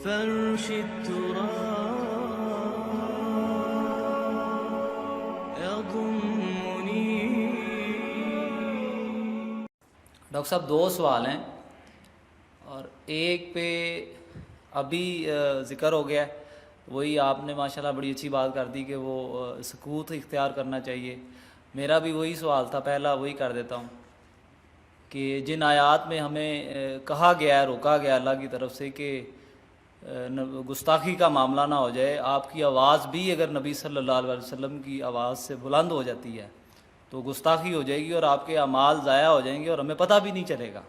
فرش التراب يضمني. ڈاکٹر صاحب دو سوال ہیں، اور ایک پہ ابھی ذکر ہو گیا ہے، وہی آپ نے ماشاءاللہ بڑی اچھی بات کر دی کہ وہ سکوت اختیار کرنا چاہیے. میرا بھی وہی سوال تھا، پہلا وہی کر دیتا ہوں کہ جن آیات میں ہمیں کہا گیا ہے، روکا گیا اللہ کی طرف سے کہ گستاخی کا معاملہ نہ ہو جائے، آپ کی آواز بھی اگر نبی صلی اللہ علیہ وسلم کی آواز سے بلند ہو جاتی ہے تو گستاخی ہو جائے گی اور آپ کے اعمال ضائع ہو جائیں گے اور ہمیں پتہ بھی نہیں چلے گا.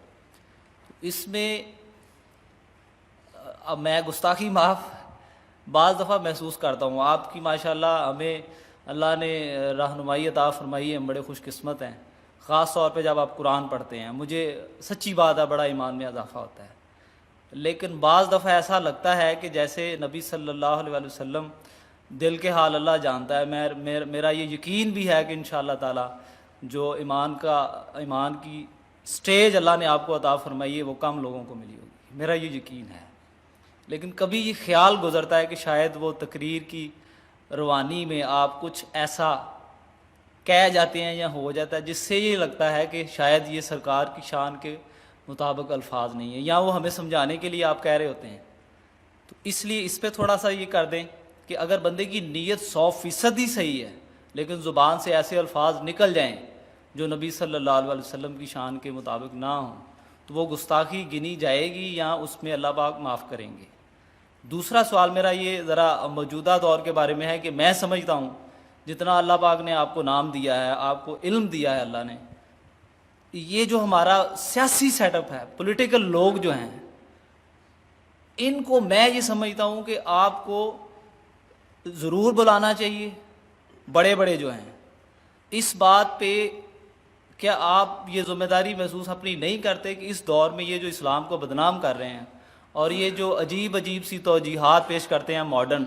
اس میں اب میں گستاخی معاف بعض دفعہ محسوس کرتا ہوں. آپ کی ماشاءاللہ ہمیں اللہ نے رہنمائی عطا فرمائی ہے، ہم بڑے خوش قسمت ہیں، خاص طور پہ جب آپ قرآن پڑھتے ہیں. مجھے سچی بات ہے بڑا ایمان میں اضافہ ہوتا ہے. لیکن بعض دفعہ ایسا لگتا ہے کہ جیسے نبی صلی اللہ علیہ وسلم، دل کے حال اللہ جانتا ہے. میرا یہ یقین بھی ہے کہ انشاءاللہ تعالی جو ایمان کی سٹیج اللہ نے آپ کو عطا فرمائی ہے وہ کم لوگوں کو ملی ہوگی، میرا یہ یقین ہے. لیکن کبھی یہ خیال گزرتا ہے کہ شاید وہ تقریر کی روانی میں آپ کچھ ایسا کہہ جاتے ہیں یا ہو جاتا ہے جس سے یہ لگتا ہے کہ شاید یہ سرکار کی شان کے مطابق الفاظ نہیں ہیں، یا وہ ہمیں سمجھانے کے لیے آپ کہہ رہے ہوتے ہیں. تو اس لیے اس پہ تھوڑا سا یہ کر دیں کہ اگر بندے کی نیت 100% ہی صحیح ہے لیکن زبان سے ایسے الفاظ نکل جائیں جو نبی صلی اللہ علیہ وسلم کی شان کے مطابق نہ ہوں تو وہ گستاخی گنی جائے گی یا اس میں اللہ پاک معاف کریں گے. دوسرا سوال میرا یہ ذرا موجودہ دور کے بارے میں ہے کہ میں سمجھتا ہوں جتنا اللہ پاک نے آپ کو نام دیا ہے، آپ کو علم دیا ہے اللہ نے، یہ جو ہمارا سیاسی سیٹ اپ ہے، پولیٹیکل لوگ جو ہیں، ان کو میں یہ سمجھتا ہوں کہ آپ کو ضرور بلانا چاہیے. بڑے بڑے جو ہیں، اس بات پہ کیا آپ یہ ذمہ داری محسوس اپنی نہیں کرتے کہ اس دور میں یہ جو اسلام کو بدنام کر رہے ہیں اور یہ جو عجیب عجیب سی توجیہات پیش کرتے ہیں ماڈرن،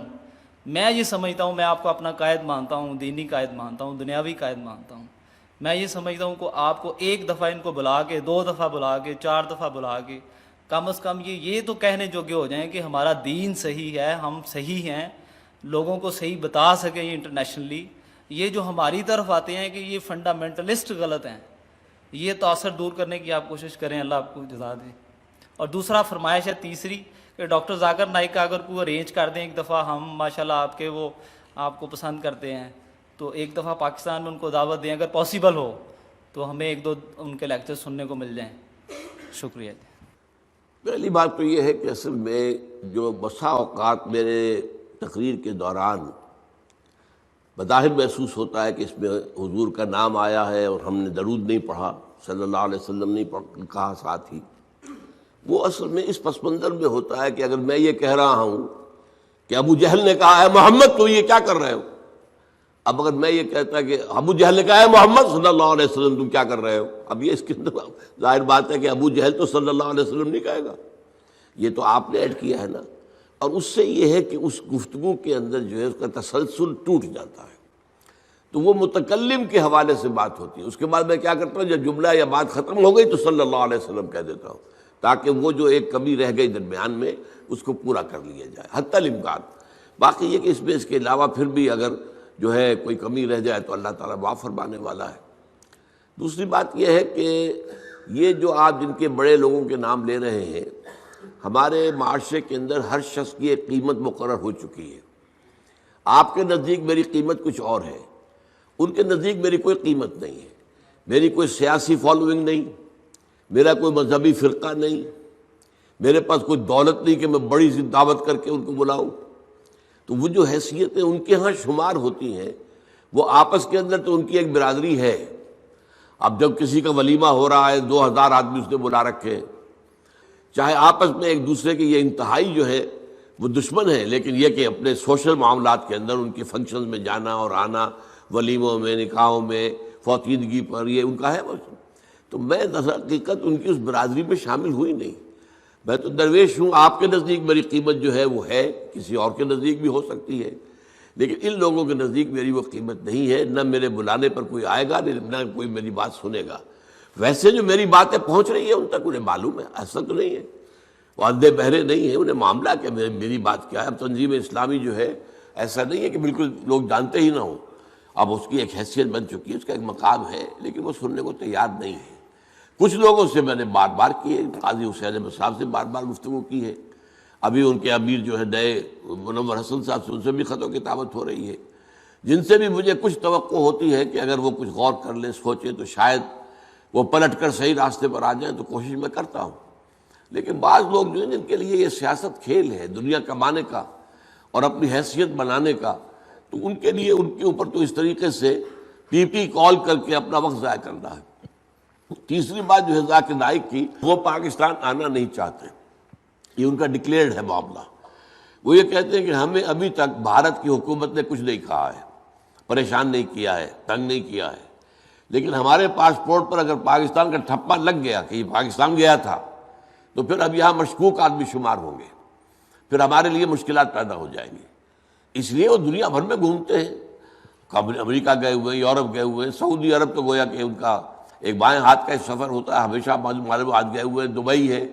میں یہ سمجھتا ہوں، میں آپ کو اپنا قائد مانتا ہوں، دینی قائد مانتا ہوں، دنیاوی قائد مانتا ہوں، میں یہ سمجھتا ہوں کہ آپ کو ایک دفعہ ان کو بلا کے، 2 دفعہ بلا کے، 4 دفعہ بلا کے کم از کم یہ تو کہنے جوگے ہو جائیں کہ ہمارا دین صحیح ہے، ہم صحیح ہیں، لوگوں کو صحیح بتا سکیں انٹرنیشنلی. یہ جو ہماری طرف آتے ہیں کہ یہ فنڈامنٹلسٹ غلط ہیں، یہ تاثر دور کرنے کی آپ کوشش کریں، اللہ آپ کو جزا دے. اور دوسرا فرمائش ہے تیسری کہ ڈاکٹر ذاکر نائک کا اگر کوئی ارینج کر دیں ایک دفعہ، ہم ماشاءاللہ آپ کے وہ آپ کو پسند کرتے ہیں تو ایک دفعہ پاکستان میں ان کو دعوت دیں، اگر پاسبل ہو تو ہمیں 1-2 ان کے لیکچر سننے کو مل جائیں. شکریہ جی. پہلی بات تو یہ ہے کہ اصل میں جو بسا اوقات میرے تقریر کے دوران بظاہر محسوس ہوتا ہے کہ اس میں حضور کا نام آیا ہے اور ہم نے درود نہیں پڑھا، صلی اللہ علیہ وسلم نہیں کہا ساتھ ہی، وہ اصل میں اس پس منظر میں ہوتا ہے کہ اگر میں یہ کہہ رہا ہوں کہ ابو جہل نے کہا ہے محمد تو یہ کیا کر رہے ہو، اب اگر میں یہ کہتا کہ ابو جہل نے کہا ہے محمد صلی اللہ علیہ وسلم تم کیا کر رہے ہو، اب یہ اس کے اندر ظاہر بات ہے کہ ابو جہل تو صلی اللہ علیہ وسلم نہیں کہے گا، یہ تو آپ نے ایڈ کیا ہے نا. اور اس سے یہ ہے کہ اس گفتگو کے اندر جو ہے اس کا تسلسل ٹوٹ جاتا ہے. تو وہ متکلم کے حوالے سے بات ہوتی ہے. اس کے بعد میں کیا کرتا ہوں، جب جملہ یا بات ختم ہو گئی تو صلی اللہ علیہ وسلم کہہ دیتا ہوں تاکہ وہ جو ایک کمی رہ گئی درمیان میں اس کو پورا کر لیا جائے حتی الامکان. باقی یہ کہ اس میں اس کے علاوہ پھر بھی اگر جو ہے کوئی کمی رہ جائے تو اللہ تعالیٰ معاف فرمانے والا ہے. دوسری بات یہ ہے کہ یہ جو آپ جن کے بڑے لوگوں کے نام لے رہے ہیں، ہمارے معاشرے کے اندر ہر شخص کی ایک قیمت مقرر ہو چکی ہے. آپ کے نزدیک میری قیمت کچھ اور ہے، ان کے نزدیک میری کوئی قیمت نہیں ہے. میری کوئی سیاسی فالوئنگ نہیں، میرا کوئی مذہبی فرقہ نہیں، میرے پاس کوئی دولت نہیں کہ میں بڑی سی دعوت کر کے ان کو بلاؤں. تو وہ جو حیثیتیں ان کے ہاں شمار ہوتی ہیں وہ آپس کے اندر تو ان کی ایک برادری ہے. اب جب کسی کا ولیمہ ہو رہا ہے 2000 آدمی اس نے بلا رکھے، چاہے آپس میں ایک دوسرے کے یہ انتہائی جو ہے وہ دشمن ہیں، لیکن یہ کہ اپنے سوشل معاملات کے اندر ان کے فنکشنز میں جانا اور آنا، ولیموں میں، نکاحوں میں، فوتیدگی پر، یہ ان کا ہے. تو میں در حقیقت ان کی اس برادری میں شامل ہوئی نہیں. میں تو درویش ہوں. آپ کے نزدیک میری قیمت جو ہے وہ ہے، کسی اور کے نزدیک بھی ہو سکتی ہے، لیکن ان لوگوں کے نزدیک میری وہ قیمت نہیں ہے. نہ میرے بلانے پر کوئی آئے گا، نہ کوئی میری بات سنے گا. ویسے جو میری باتیں پہنچ رہی ہیں ان تک انہیں معلوم ہے، ایسا تو نہیں ہے. وہ اندھے بہرے نہیں ہیں، انہیں معاملہ کیا، میری بات کیا ہے. اب تنظیم اسلامی جو ہے ایسا نہیں ہے کہ بالکل لوگ جانتے ہی نہ ہوں، اب اس کی ایک حیثیت بن چکی ہے، اس کا ایک مقام ہے، لیکن وہ سننے کو تیار نہیں ہے. کچھ لوگوں سے میں نے بار بار کی ہے، قاضی حسین احمد صاحب سے بار بار گفتگو کی ہے، ابھی ان کے امیر جو ہے نئے منور حسن صاحب سے ان سے بھی خط و کتابت ہو رہی ہے، جن سے بھی مجھے کچھ توقع ہوتی ہے کہ اگر وہ کچھ غور کر لیں، سوچیں تو شاید وہ پلٹ کر صحیح راستے پر آ جائیں، تو کوشش میں کرتا ہوں. لیکن بعض لوگ جو ہیں جن کے لیے یہ سیاست کھیل ہے دنیا کمانے کا اور اپنی حیثیت بنانے کا، تو ان کے لیے ان کے اوپر تو اس طریقے سے پی پی کال کر کے اپنا وقت ضائع کرنا ہے. تیسری بات جو ہے ذاکر نائک کی، وہ پاکستان آنا نہیں چاہتے، یہ ان کا ڈکلیئرڈ ہے معاملہ. وہ یہ کہتے ہیں کہ ہمیں ابھی تک بھارت کی حکومت نے کچھ نہیں کہا ہے، پریشان نہیں کیا ہے، تنگ نہیں کیا ہے، لیکن ہمارے پاسپورٹ پر اگر پاکستان کا ٹھپا لگ گیا کہ یہ پاکستان گیا تھا، تو پھر اب یہاں مشکوک آدمی شمار ہوں گے، پھر ہمارے لیے مشکلات پیدا ہو جائیں گی. اس لیے وہ دنیا بھر میں گھومتے ہیں، امریکہ گئے ہوئے ہیں، یورپ گئے ہوئے ہیں، سعودی عرب تو گویا کہ ان کا ایک بائیں ہاتھ کا سفر ہوتا ہے ہمیشہ. معلومات گئے ہوئے ہیں، دبئی ہے،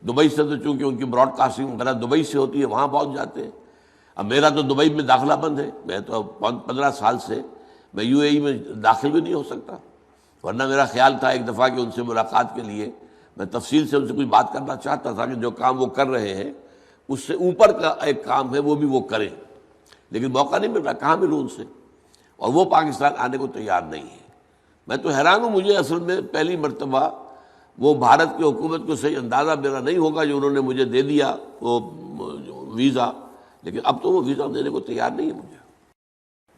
دبئی سے تو چونکہ ان کی براڈ کاسٹنگ وغیرہ دبئی سے ہوتی ہے، وہاں پہنچ جاتے ہیں. اب میرا تو دبئی میں داخلہ بند ہے، میں تو 15 سال سے میں یو اے ای میں داخل بھی نہیں ہو سکتا، ورنہ میرا خیال تھا ایک دفعہ کہ ان سے ملاقات کے لیے میں تفصیل سے ان سے کچھ بات کرنا چاہتا تھا کہ جو کام وہ کر رہے ہیں اس سے اوپر کا ایک کام ہے وہ بھی وہ کریں، لیکن موقع نہیں مل رہا، کہاں ملوں ان سے، اور وہ پاکستان آنے کو تیار نہیں ہے. میں تو حیران ہوں، مجھے اصل میں پہلی مرتبہ وہ بھارت کی حکومت کو صحیح اندازہ میرا نہیں ہوگا جو انہوں نے مجھے دے دیا وہ ویزا، لیکن اب تو وہ ویزا دینے کو تیار نہیں ہے مجھے.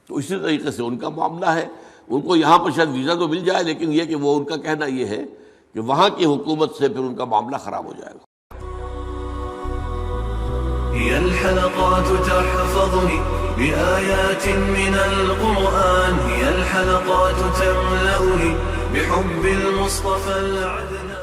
تو اسی طریقے سے ان کا معاملہ ہے، ان کو یہاں پر شاید ویزا تو مل جائے، لیکن یہ کہ وہ ان کا کہنا یہ ہے کہ وہاں کی حکومت سے پھر ان کا معاملہ خراب ہو جائے گا. هي الحلقات تحفظني بآيات من القرآن، هي الحلقات تملأني بحب المصطفى العدنان.